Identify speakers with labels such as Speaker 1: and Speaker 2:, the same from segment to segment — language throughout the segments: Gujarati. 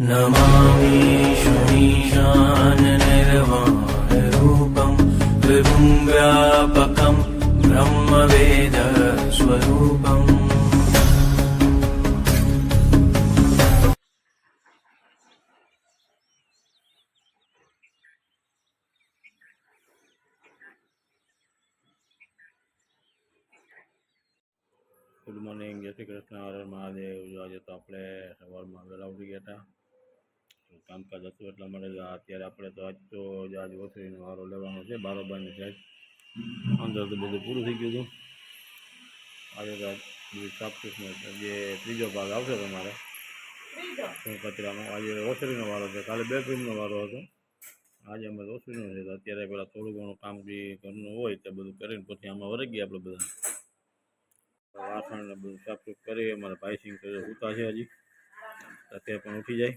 Speaker 1: नमामि शमीशाननिर्वाणरूपं विभुं व्यापकं ब्रह्मवेदस्वरूपम्।
Speaker 2: ગુડ મોર્નિંગ, જય શ્રી કૃષ્ણ, હર હર મહાદેવ। આજે તો આપણે સવારમાં વહેલા ઉઠી ગયા હતા, કામકાજ હતું એટલા માટે અત્યારે આપણે તો આજ ઓછરીનો વારો લેવાનો છે, બારોબારની સાઈડ અંદર તો બધું પૂરું થઈ ગયું હતું। આજે તો બધું સાફસૂફનો જે ત્રીજો ભાગ આવશે તમારે કચરાનો, આજે ઓછરીનો વારો છે, કાલે બેડરૂમનો વારો હતો, આજે અમે ઓછરીનો છે। અત્યારે પેલા થોડું ઘણું કામ જે ઘરનું હોય તે બધું કરીને પછી આમાં વરગી ગયા આપણે બધા વાસણ ને બધું સાફસૂફ કરી અમારા ભાઈસિંગ કરી ઉતા છે હજી અત્યારે પણ ઉઠી જાય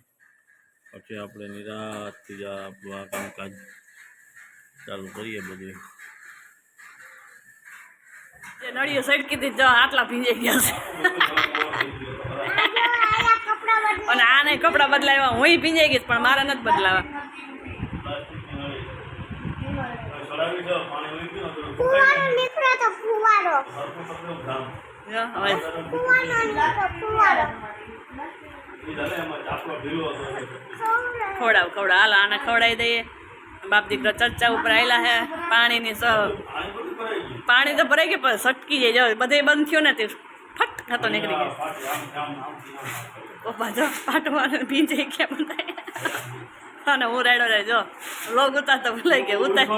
Speaker 2: પછી આપણે નિરાશથી આપણું આ કામકાજ ચાલુ કરીએ બધું।
Speaker 3: નળીઓ સડકી થી જો આટલા ભીંજાઈ ગયા છે અને આને કપડા બદલાવ્યા, હું ભીંજાઈ ગઈ પણ મારે નથી બદલાવા। ખવડાવ હાલ આને ખવડાવી દઈએ। બાપ દીકરો ચર્ચા ઉપર આવેલા હે। પાણીની પાણી તો ભરાઈ ગયું પણ સટકી જાય, જો બધે બંધ થયું ને તે ફટ થતો નીકળી ગયો। પપ્પા જો પાટવા ભીંજાઈ ગયા બધા અને હું રાડો રે જો લોગ ઉતાર તો ભૂલાઈ ગયો ઉતાર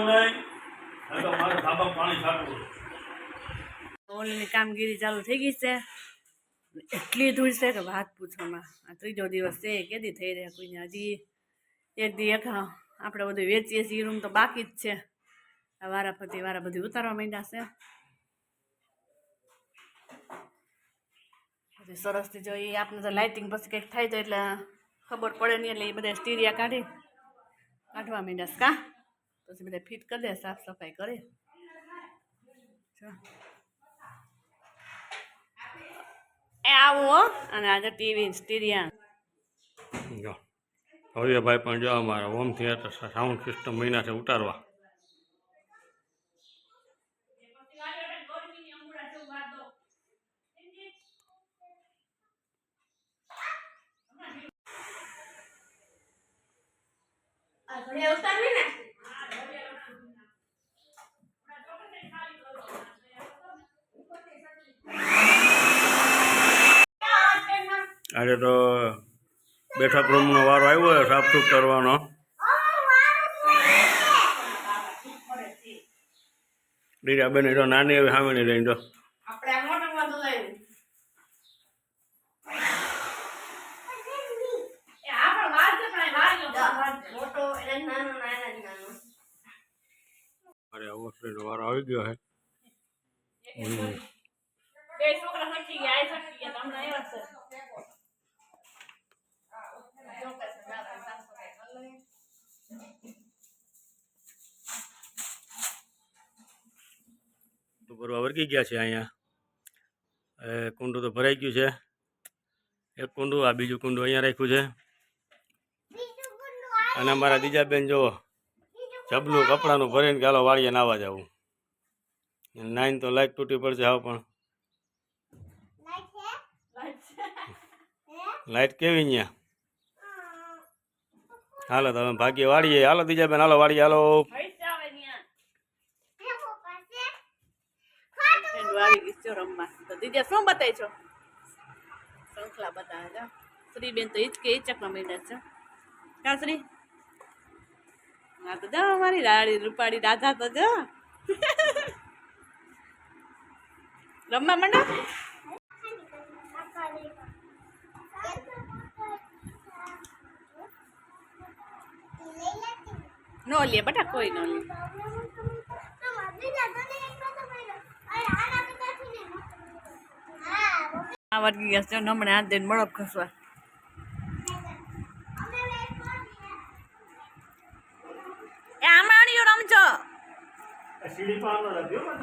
Speaker 3: ઓલની કામગીરી ચાલુ થઈ ગઈ છે। એટલી ધૂળ છે કે વાત પૂછવામાં। આ ત્રીજો દિવસ છે, કેદી થઈ રહ્યા કોઈને હજી એક દી એક આપણે બધું વેચીએ છીએ, રૂમ તો બાકી જ છે। આ વારા બધી ઉતારવા માંડ્યા છે સરસથી જો એ આપણે તો લાઇટિંગ પછી કંઈક થાય તો એટલે ખબર પડે નહીં, એટલે એ બધા સ્ટીરિયા કાઢવા માંડ્યા કા પછી બધા ફિટ કરી દે, સાફ સફાઈ કરે। એ આવું અને આજે ટીવી સ્ટીરિયા
Speaker 2: જો ભવ્યભાઈ પણ જો અમારા હોમ થિયેટર સાઉન્ડ સિસ્ટમ મહિના છે ઉતારવા। આજે તો બેઠક રૂમનો વારો આવ્યો સાફસૂફ કરવાનો। દીરા બેન તો નાની એવી સામેની લઈને જો અરે ઓછરીનો વારો આવી ગયો છે। તો ભરવા વર્ગી ગયા છે અહીંયા। કુંડું તો ભરાઈ ગયું છે, એક કુંડું, આ બીજું કુંડું અહીંયા રાખ્યું છે। અને અમારા દીજાબેન જો જબલું કપડાનું ભરીને ગાલો વાળીએ નાવા જવું, નાઈન તો લાઈટ તૂટી પડશે હાવ। પણ લાઈટ કેવી અહીંયા? હાલો તમે ભાગ્ય વાળીએ, હાલો દીજાબેન હાલો વાળીએ હાલો।
Speaker 3: રમવા તો દીદી શું બતાવી છો? શંખલા બતાવે છે શ્રીબેન તો હિચકે હિચકમાં માંડ્યા છે કા શ્રી? હા તો જો અમારી રાડી રૂપાડી દાદા તો જો રમવા માંડો। નો લે બેટા, કોઈ નો લે। આ વર્ગી ગયા છે હમણાં હાથ દઈને બળપ ખસવા। એ આમાં રમજો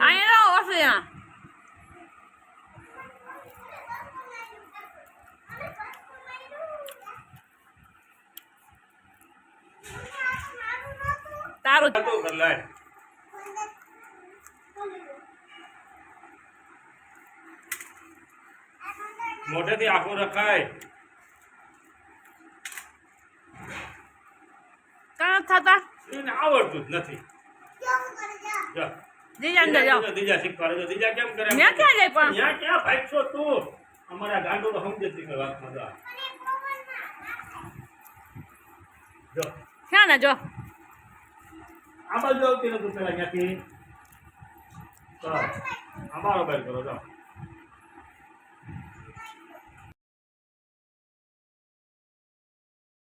Speaker 3: અહીંયા હશે તારું
Speaker 2: તું કર લાય મોઢેથી આખું રખાય
Speaker 3: કાં થતા
Speaker 2: એને આવડતું જ નથી જા.
Speaker 3: જીજા અંદર જાઓ
Speaker 2: દીજા શીખવાડે તો દીજા કેમ કરે
Speaker 3: મેં ક્યાં જાય પણ
Speaker 2: ત્યાં ક્યાં ભાગશો તું અમારા ગાંડો તો સમજે જ નહીં વાતમાં જા. જો
Speaker 3: ક્યાં ને જો
Speaker 2: આ બાજુ આવતી નતું પેલા ત્યાંથી અમારો બાર કરો જાઓ